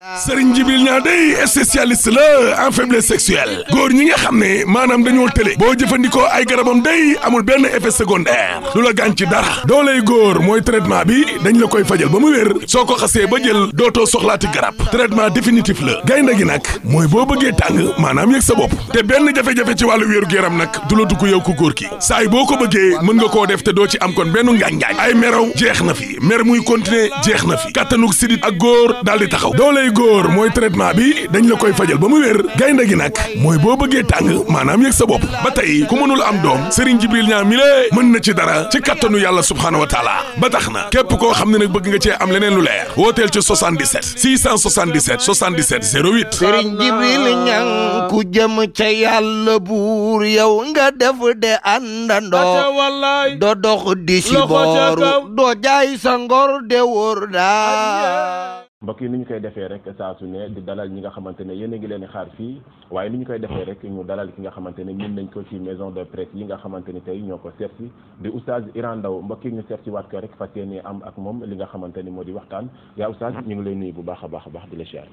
Serigne Djibril Niang day spécialiste la en faiblesse sexuelle góor ñi nga xam ne maanaam dañoo tële boo jëfandikoo ay garabam day amul benn effet secondaire du la gaañ ci dara dooley góor mooy traitement bi dañ la koy fajal ba mu wér soo ko xasee ba jël dootoo soxlaati garab traitement définitif la gaynde gi nag mooy boo bëggee tàng maanaam yëg sa bopp te benn jafe-jafe ci wàllu wéeru yaram nag du la dugg yow ku góor ki saay boo ko bëggee mën nga koo def te doo ci am kon benn ngaañ-ngaañ ay meraw jeex na fi mer muy continuer jeex na fi kattanug sidit ak góor daal di taxaw góor mooy traitement bi dañ la koy fajal ba mu wér gaynde gi nag mooy boo bëggee tàng maanaam yëg sa bopp ba tey ku mënul am doom Serigne Djibril Niang mi lée mën na ci dara ci kattanu yàlla subhaanahu wa taala ba tax na képp koo xam ne nag bëgg nga cee am leneen lu leer wooteel ci 77 677 77 08 Serigne Djibril Niang ku jëm ca yàlla buur yow nga def de àndandoo doo dox di si booru doo jaay sa ngor de wóor daa mbokk yi ni ñu koy defee rek saa su ne di dalal ñi nga xamante ne yéen a ngi leen di xaar fii waaye ni ñu koy defee rek ñu dalal ki nga xamante ne ñun nañ ko ci maison de presse yi nga xamante ni tey ñoo ko seet si di oustaz Iran Ndao mbokk yi ñu seet si waat ko rek fas yéene am ak moom li nga xamante ni moo di waxtaan yaa oustaz ñu ngi lay nuyu bu baax a baax a baax di la siyaar.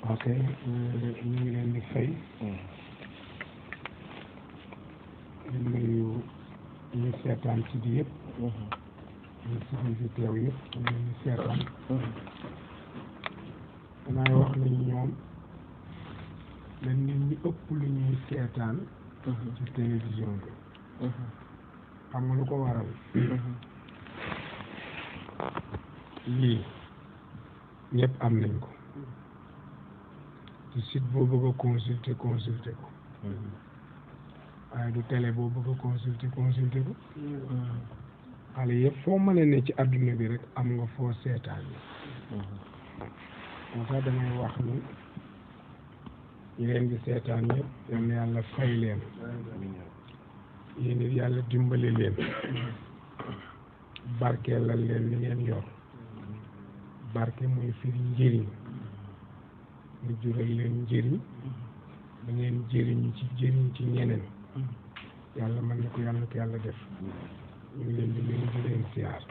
ok ñu ngi leen di fay. di nuyu ñu seetaan ci di yëpp. ñu si teew yëpp ñu seetaan. damay wax ni ñoom dañ nit ñi ëpp lu ñuy seetaan ci télévision bi xam nga lu ko waral lii ñëpp am nañ ko ci site boo bëgg a consulter ko waaye du télé boo bëgg a consulter ko xale yëpp foo mën a ne ci adduna bi rek am nga foo seetaan moo tax damay wax ni ñu leen di seetaan yëpp yal na yàlla fay leen yéen it yàlla dimbali leen barkeelal leen li ngeen yor barke mooy firi njëriñ mu jural leen njëriñ da ngeen jëriñu ci jëriñ ci ñeneen yàlla mën na ko yàlla def ñu ngi leen di nuyu di leen siyaar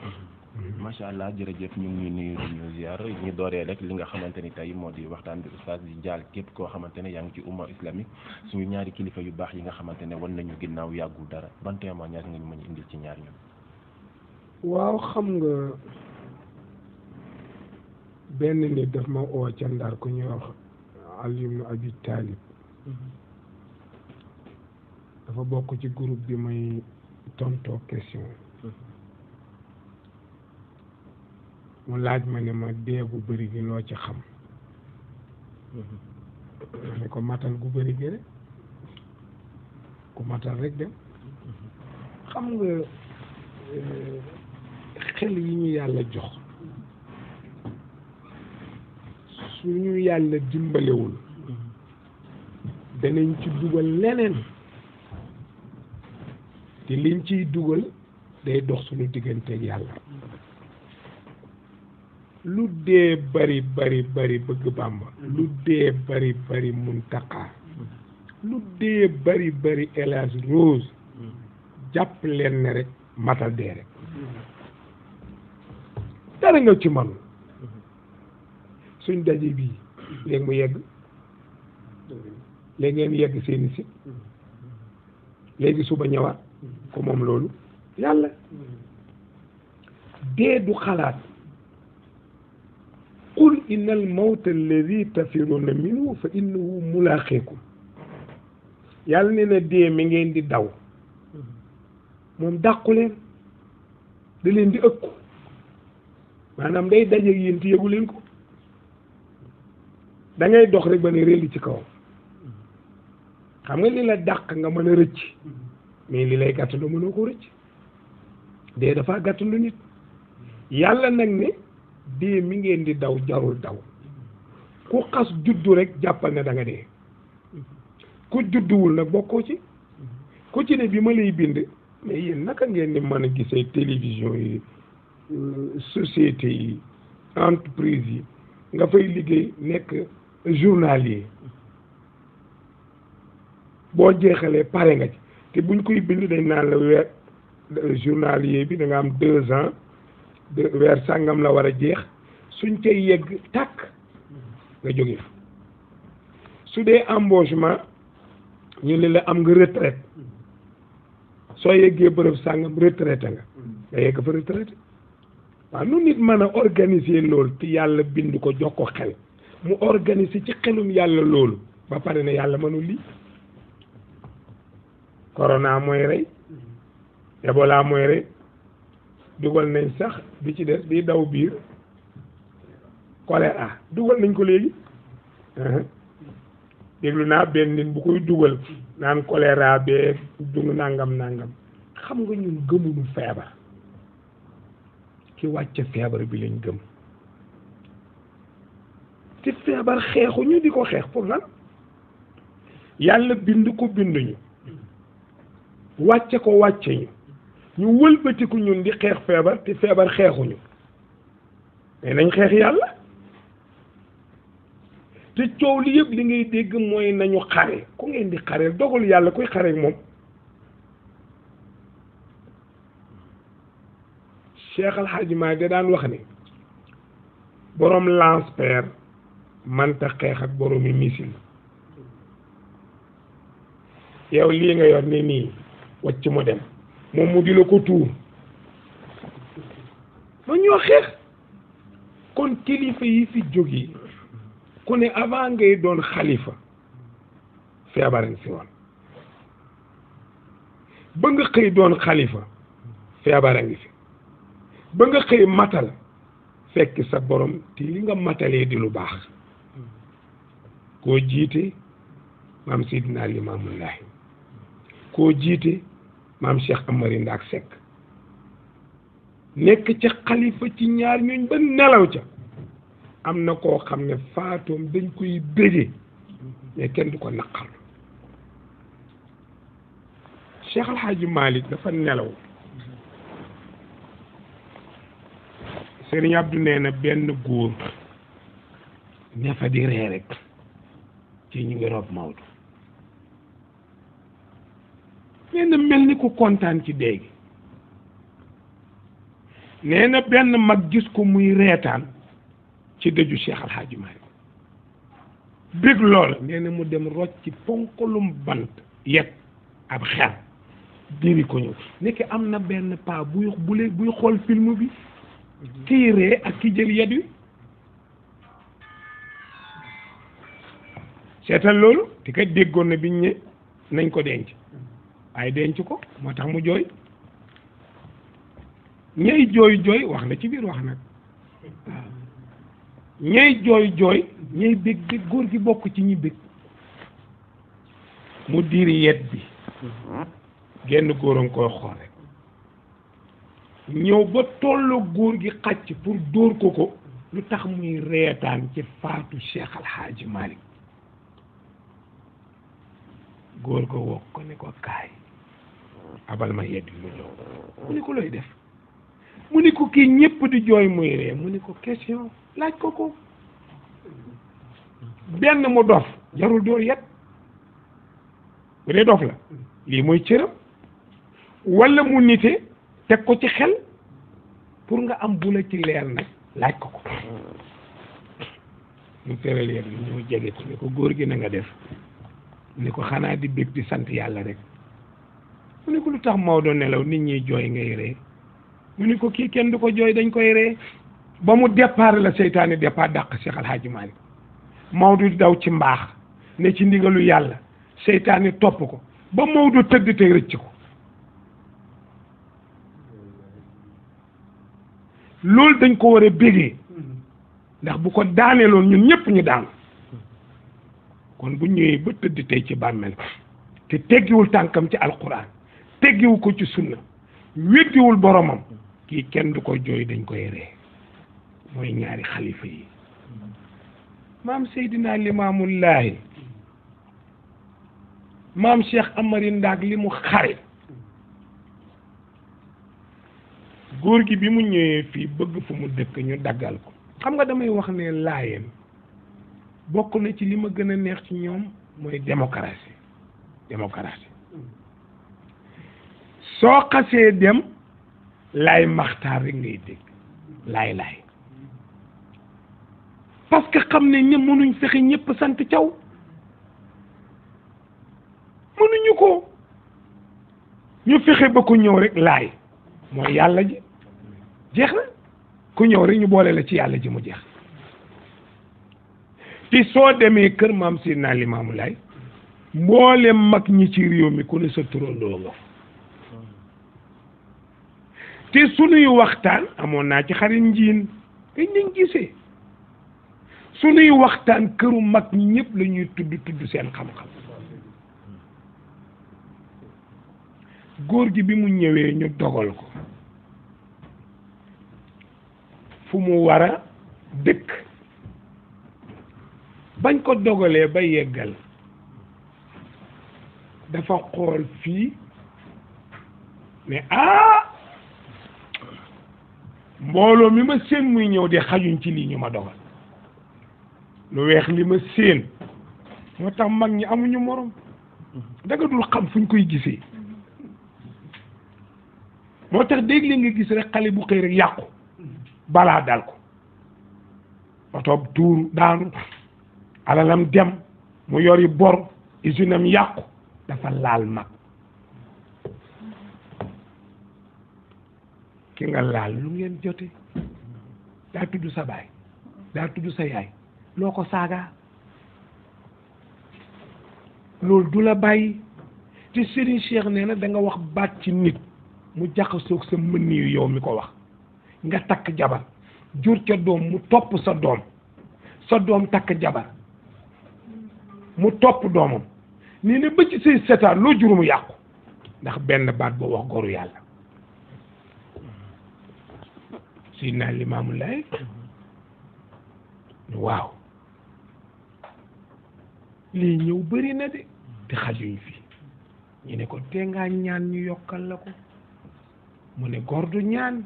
macha allah jërëjëf ñu ngi nuyu di ñu ziar ñu dooree rek li nga xamante ni tey moo di waxtaan bi oustaz di jaal képp koo xamante ne yaa ngi ci umma islamique suñu ñaari kilifa yu baax yi nga xamante ne wan nañu ginnaaw yàggul dara ban témoignage nga ñu mën a indil ci ñaar ñoom. waaw xam nga benn nit daf ma oo ca Ndar ku ñuy wax Ali ibn Abi Talib dafa bokk ci groupe bi may tontoo question. mu laaj ma ne ma dee gu bëri gi loo ci xam ma ne ko matal gu bëri gi rek ku matal rek dem xam nga xel yi ñu yàlla jox suñu yàlla dimbalewul danañ ci dugal leneen te liñ ciy dugal day dox suñu digganteeg yàlla lu dee bari bëgg Bàmba lu dee bari Muntaqa lu dee bari El Hadj Rose jàpp leen ne rek matal dee rek dara nga ci man suñ daje bii léegi mu yegg léegi ngeen yegg seeni si léegi suba ñëwaat ko moom loolu yàlla dee du xalaat qul inna al mawta alladi tafiruna minhu fa innahu mulaaqikum yàlla nee na dee mi ngeen di daw moom dàqu leen da leen di ëkku maanaam day daje yéen te yëgu leen ko da ngay dox rek ba ne réeli ci kawam xam nga li la dàq nga mën a rëcc mais li lay gàttandu mënoo ko rëcc dee dafa gàttandu nit yàlla nag ne dee mi ngeen di daw jarul daw ku xas juddu rek jàppal ne da nga dee ku judduwul nag bokkoo ci ku ci ne bi ma lay bind mais yéen naka ngeen di mën a gisee télévision yi société yi entreprise yi nga fay liggéey nekk journalier boo jeexalee pare nga ci te buñ koy bind dañ naan la weer journalier bi da nga am 2 ans weer sàngam la war a jeex suñ cay yegg tàkk nga jóge fa su dee embauchement ñu ne la am nga retraite soo yeggee bërëb sàngam retraité nga yegg fa retraité waaw nu nit mën a organiser loolu te yàlla bind ko jox ko xel mu organiser ci xelum yàlla loolu ba pare ne yàlla mënul lii corona mooy rey Ebola mooy rey dugal nañ sax bi ci des bi daw biir choléra dugal nañ ko léegi déglu naa benn nit bu koy dugal naan choléra bee dunu nangam xam nga ñun gëmuñu feebar ki wàcce feebar bi lañ gëm te feebar xeexuñu di ko xeex pour lan yàlla bind ko binduñu wàcce ko wàcce ñu wëlbatiku ñun di xeex feebar te feebar xeexuñu mais nañ xeex yàlla te coow li yëpp li ngay dégg mooy nañu xare ku ngeen di xareel dogal yàlla kuy xare ak moom Cheikh Al Hadji Malick da daan wax ni borom lance-pierre manta xeex ak boromi missile yow lii nga yor ne nii wacc mu dem moom mu di la ko tuur ma ñoo xeex kon kilifa yi fi jógee ku ne avant ngay doon xalifa feebar nga fi woon ba nga xëy doon xalifa feebar a ngi fi ba nga xëy matal fekk sa borom te li nga matalee di lu baax koo jiite maam Seydina Limaamu Laay koo jiite maam Cheikh Amari Ndaak Seck nekk ca xalifa ci ñaar ñooñ ba nelaw ca am na koo xam ne faatoom dañ koy béje mais kenn du ko naqarlu Cheikh Al Hadji Malick dafa nelaw Serigne Abdou nee na benn góor ne fa di ree rek ci ñu ngi rob Maodo nee na mel ni ku kontaan ci dee gi nee na benn mag gis ko muy reetaan ci dëju Cheikh Al Hadji Malick bég loola nee na mu dem rocc ci ponkalum bant yet ab xer diri ko ñëw nekk am na benn paa buy xool film bi kii ree ak ki jël yet wi seetal loolu te kat déggoon na biñ ne nañ ko denc waaye denc ko moo tax mu jooy ñay jooy wax na ci biir wax nag waaw ñay jooy ñay bég góor gi bokk ci ñi bég mu diri yet bi genn góor a nga koy xool rek ñëw ba tolloo góor gi xàcc pour dóor ko lu tax muy reetaan ci faatu Cheikh Al Hadji Malick góor ko wokk ko ne ko kaay abal ma yedd mu ñëw mu ni ko looy def mu ni ko kii ñépp di jooy muy ree mu ni ko question laaj ko benn mu dof jarul dóor yet bu dee dof la lii mooy cëram walla mu nite teg ko ci xel pour nga am bu la ci leer nag laaj ko mu tëral yet bi mu jege ko ne ko góor gi na nga def ni ko xanaa di bég di sant yàlla rek mu ni ko lu tax Maodo nelaw nit ñi jooy ngay ree mu ni ko kii kenn du ko jooy dañ koy ree ba mu départ la seytaane départ dàq Cheikh Al Hadji Malick Maodo di daw ci mbaax ne ci ndigalu yàlla seytaane topp ko ba Maodo tëdd te rëcc ko loolu dañ ko war a bégee ndax bu ko daaneeloon ñun ñëpp ñu daan kon bu ñëwee ba tëdd tey ci bàmmeel te teggiwul tànkam ci alquran teggiwu ko ci sunna weddiwul boromam kii kenn du ko jooy dañ koy ree mooy ñaari xalifa yi maam Seydina Limaamullaahi maam Cheikh Amari Ndaak li mu xare góor gi bi mu ñëwee fii bëgg fu mu dëkk ñu daggal ko xam nga damay wax ne laayeen bokk na ci li ma gën a neex ci ñoom mooy démocratie soo xasee dem laay maxtaar rek ngay dégg laay parce que xam ne ña mënuñ fexe ñëpp sant Thiaw mënuñu ko ñu fexe ba ku ñëw rek laay mooy yàlla ji jeex na ku ñëw rek ñu boole la ci yàlla ji mu jeex te soo demee kër maam Seydina Limaamu Laay mboolem mag ñi ci réew mi ku ne sa turandoo nga te sunuy waxtaan amoon naa ci xarit njiin dañ nañ gisee sunuy waxtaan këru mag ñi ñëpp la ñuy tudd seen xam-xam góor gi bi mu ñëwee ñu dogal ko fu mu war a dëkk bañ ko dogalee ba yeggal dafa xool fii ne mbooloo mi ma séen muy ñëw de xajuñ ci lii ñu ma dogal lu weex li ma séen moo tax mag ñi amuñu morom danga dul xam fuñ koy gisee moo tax dégg li nga gis rek xale bu xëy rek yàqu balaa dal ko oto tuuru daanu alalam dem mu yori bor usine am yàqu dafa laal mag ki nga laal lu ngeen jote daa tudd sa baay daa tudd sa yaay loo ko saaga loolu du la bàyyi te Serigne Cheikh nee na da nga wax baat ci nit mu jaxasoog sa mën yi yow mi ko wax nga takk jabar jur ca doom mu topp sa doom takk jabar mu topp doomam nii ne ba ci say setaan loo jur mu yàqu ndax benn baat boo wax goru yàlla Seydina Limaamu Laay waaw lii ñëw bëri na de te xajuñ fii ñu ne ko te ngaa ñaan ñu yokkal la ko mu ne góor du ñaan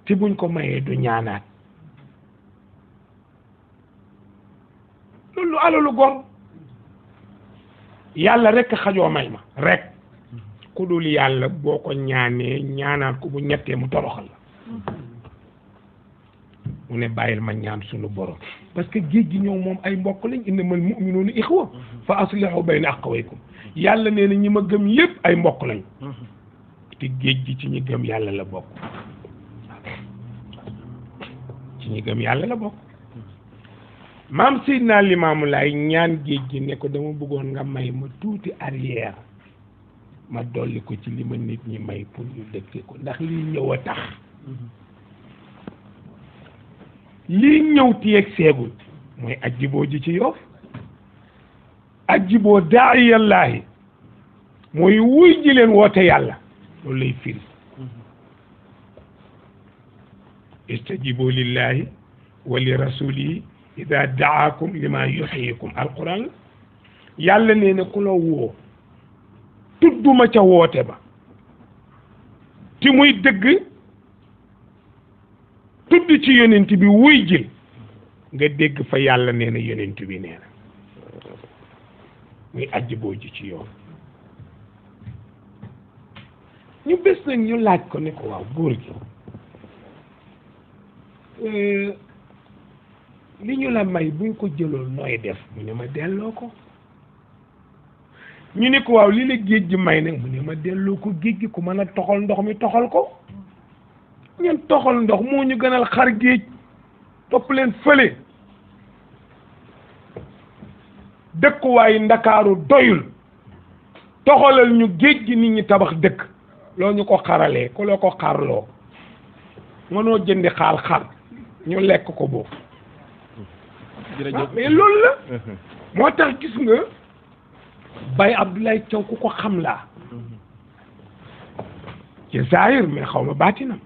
te buñ ko mayee du ñaanaat loolu alalu góor yàlla rekk xajoo may ma rekk ku dul yàlla boo ko ñaanee ñaanaat ko bu ñettee mu toroxal la mu ne bàyyil ma ñaan sunu borom parce que géej gi ñëw moom ay mbokk lañ innamal mu'minuuna ixwa fa aslihu bayna axawaykum yàlla nee na ñi ma gëm yépp ay mbokk lañ te géej gi ci ñi gëm yàlla la bokk ci ñi gëm yàlla la bokk maam Seydina Limaamu Laay ñaan géej gi ne ko dama bëggoon nga may ma tuuti arrière ma dolli ko ci li ma nit ñi may pour ñu dëkke ko ndax lii ñëw a tax lii ñëw tiyeeg seegul mooy ajjiboo ji ci Yoff ajjiboo daa'iyallaahi mooy wuy ji leen woote yàlla loolu lay firi istajibu lillahi wa li rasulihi ida daakum lima yuhyikum alquran la yàlla nee na ku la woo tudduma ca woote ba ti muy dëgg tudd ci yonent bi wuy jil nga dégg fa yàlla nee na yonent bi nee na muy ajjiboo ji ci yoon ñu bés nag ñu laaj ko ne ko waaw góor gi li ñu la may buñ ko jëloon nooy def mu ne ma delloo ko ñu ne ko waaw li la géej gi may nag mu ne ma delloo ko géej gi ku mën a toxal ndox mi toxal ko ñun toxal ndox moo ñu gënal xar géej topp leen fële dëkkuwaayu Ndakaaru doyul toxalal ñu géej gi nit ñi tabax dëkk loo ñu ko xaralee ku loo ko xarloo mënoo jëndi xar ñu lekk ko boobu mais loolu la moo tax gis nga Baye Abdoulaye Thiaw ku ko xam laa ci zahir mais xaw ma baatinam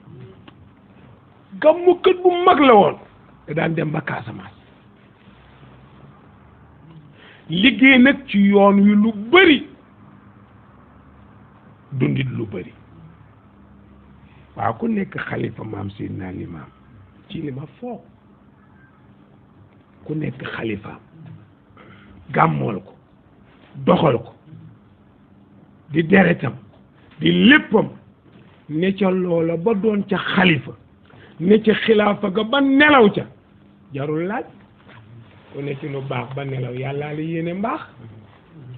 gàmmukat bu mag la woon te daan dem ba Casamance liggéey nag ci yoon wi lu bëri dundit lu bëri waaw ku nekk xalifa maam Seydina Limaam ci li ma foog ku nekk xalifaam gàmmool ko doxal ko di deretam di léppam ne ca loola ba doon ca xalifa ne ca xilaafa ga ba nelaw ca jarul laaj ku ne ci lu baax ba nelaw yàllaa la yéene mbaax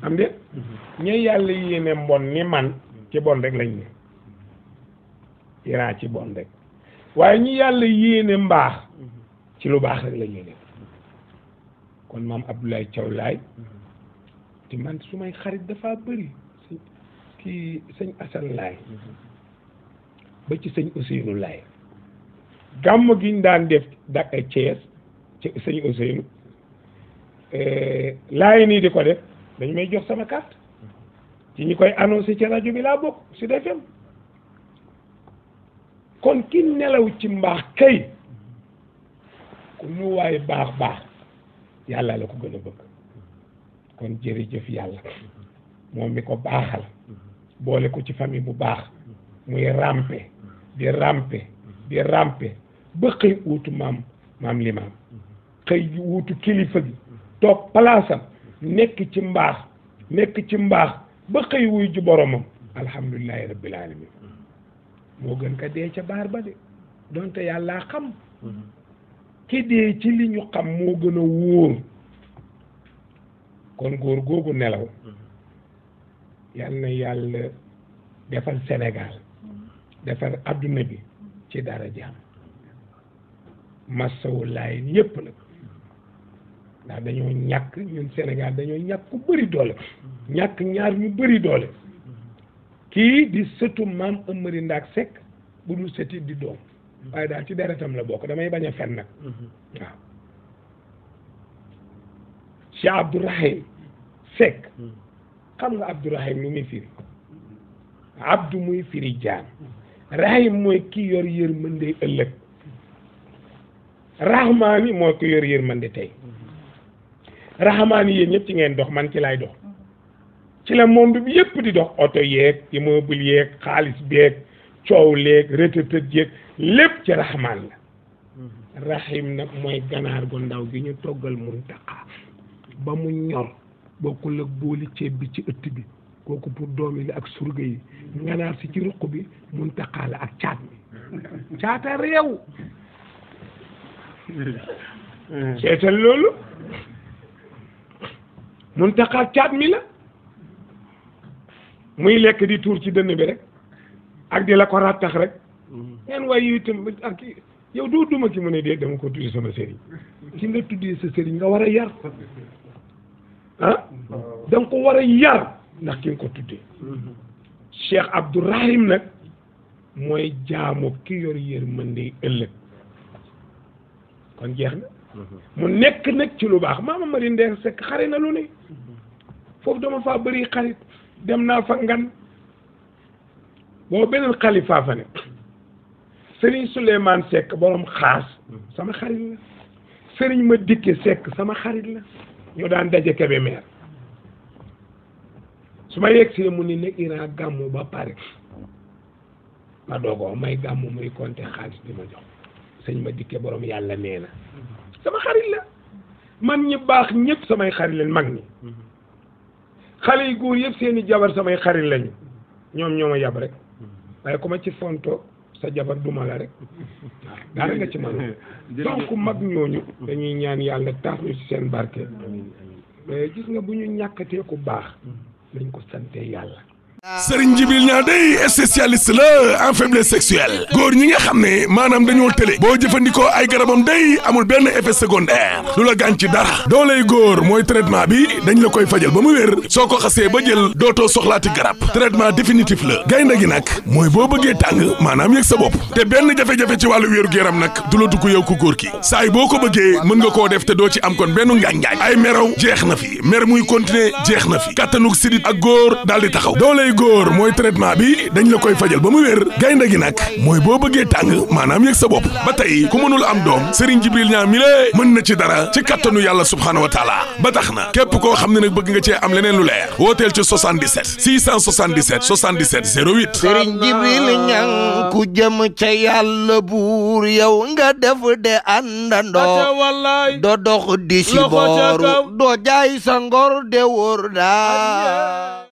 am de ñe yàlla yéene mbon ni man ci bon rek lañ ne iraa ci bon rek waaye ñi yàlla yéene mbaax ci lu baax rek la yéene kon maam Abdoulaye Thiaw Laye te man su may xarit dafa bëri kii sëñ Assane Laye ba ci sëñ Ousseynou Laye gàmm gi ñu daan def Thiès ci sëñ Ousseynou laay nii di ko def dañ may jox sama carte ci ñi koy annoncé ci rajo bi laa bokk Sud FM kon ki nelaw ci mbaax kay ku lu waay baax yàlla la ko gën a bëgg kon jërëjëf yàlla moom mi ko baaxal boole ko ci famille bu baax muy rampe di rampe ba xëy wuutu maam Limaam xëy wuutu kilifa gi toog palaasam nekk ci mbaax ba xëy wuy ji boromam alhamdulillahi rabbil alamin moo gën ka dee ca baar ba de donte yàlla xam ki dee ci li ñu xam moo gën a wóor kon góor googu nelaw yal na yàlla defal Sénégal defal adduna bi ci dara jaam masawu Laayeen yépp nag ndax dañoo ñàkk ñun Sénégal dañoo ñàkk ku bëri doole ñàkk ñaar ñu bëri doole kii di sëtu maam Amari Ndaak Seck bu dul sëti di doom waaye daal ci deretam la bokk damay bañ a fen nag waaw Cheikh Abdourahim Seck xam nga Abdourahim lu muy firi abdu muy firi jaam rahim mooy ki yor yërmande ëllëg rahmaani mooy ki yor yërmande tey rahmaani yéen ñëpp ci ngeen dox man ci lay dox ci la monde bi yëpp di dox oto yeeg immeuble yeeg xaalis beeg coow leeg retraite yeeg lépp ci rahmaan la rahim nag mooy ganaar gu ndaw gi ñu toggal Muntaqa ba mu ñor bokkul ak booli ceeb bi ci ëtt bi kooku pour doom yi la ak surga yi nganaar si ci ruq bi Muntaqa la ak caat mi caata réew seetal loolu Muntaqa ak caat mi la muy lekk di tuur ci dënn bi rek ak di la ko rattax rek ngeen waaye yow itam ak yow doo duma ki mu ne dee dama ko tuddi sama sëriñ ki nga tuddee sa sëriñ nga war a yar ah da nga ko war a yar ndax ki nga ko tuddee Cheikh Abdourahim nag mooy jaamu ki yor yërmande ëllëg kon jeex na mu nekk nag ci lu baax maama Mari Ndeer Seck xare na lu ne foofu dama faa bëri xarit dem naa fa ngan boobu beneen xalifa fa ne Serigne Souleymane Seck borom xaas sama xarit la Serigne ma dikke Seck sama xarit la ñu daan daje Kébémer su ma yegg si mu ni ne Iran gàmmu ba pare ma doogoo may gàmmu muy compté xaalis di ma jox sëñ ma dikke borom yàlla nee na sama xarit la man ñi baax ñëpp samay xarit leen mag ñi xale yu góor yëpp seeni jabar samay xarit lañu ñoom ñoo ma yab rek waaye ku ma ci fonto sa jabar duma la rek waaw daara nga ci man donc mag ñooñu dañuy ñaan yàlla tax ñu ci seen barke mais gis nga bu ñu ñàkkatee ku baax nañ ko sante yàlla Serigne Djibril Niang day spécialiste la en faiblesse sexuelle góor ñi nga xam ne maanaam dañoo tële boo jëfandikoo ay garabam day amul benn effet secondaire du la gaañ ci dara dooley góor mooy traitement bi dañ la koy fajal ba mu wér soo ko xasee ba jël dootoo soxlaati garab traitement définitif la gaynde gi nag mooy boo bëggee tàng maanaam yëg sa bopp te benn jafe-jafe ci wàllu wéeru yaram nag du la dugg yow ku góor ki saay boo ko bëggee mën nga koo def te doo ci am kon benn ngaañ-ngaañ ay meraw jeex na fi mer muy continuer jeex na fi kattanug sidit ak góor daal di taxaw dooley góor mooy traitement bi dañ la koy fajal ba mu wér gaynde gi nag mooy boo bëggee tàng maanaam yëg sa bopp ba tey ku mënul am doom Serigne Djibril Niang mi lée mën na ci dara ci kattanu yàlla subhaanahu wa taala ba tax na képp koo xam ne nag bëgg nga cee am leneen lu leer wooteel ci 77 677 77 08 Serigne Djibril Niang ku jëm ca yàlla buur yow nga def de àndandoo doo dox di si booru doo jaay sa ngor de wóor daa